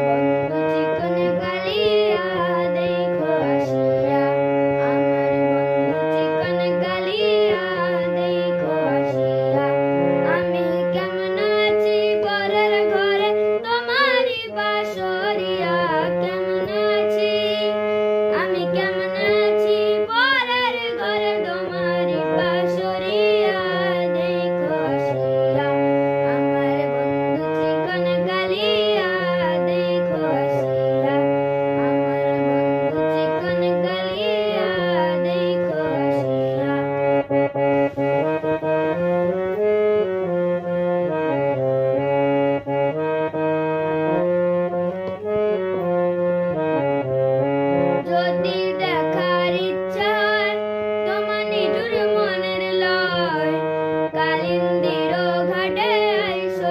বন্ধু চিকন কালিয়া দেখো আসিয়া, আমার বন্ধু চিকন কালিয়া দেখো আসিয়া। আমি কেমন আছি পরের ঘরে তোমারই বাসরিয়া, কেমন আছি আমি কেমন আছি পরের ঘরে তোমারই বাসরিয়া দেখো আসিয়া। আমার বন্ধু চিকন কালিয়া দেখো আসিয়া, আমার বন্ধু চিকন কালিয়া দেখো আসিয়া। যদি দেখার ইচ্ছা হয় তোমার নিঠুর মনের লয়, কালিন্দির ঘাটে আইসো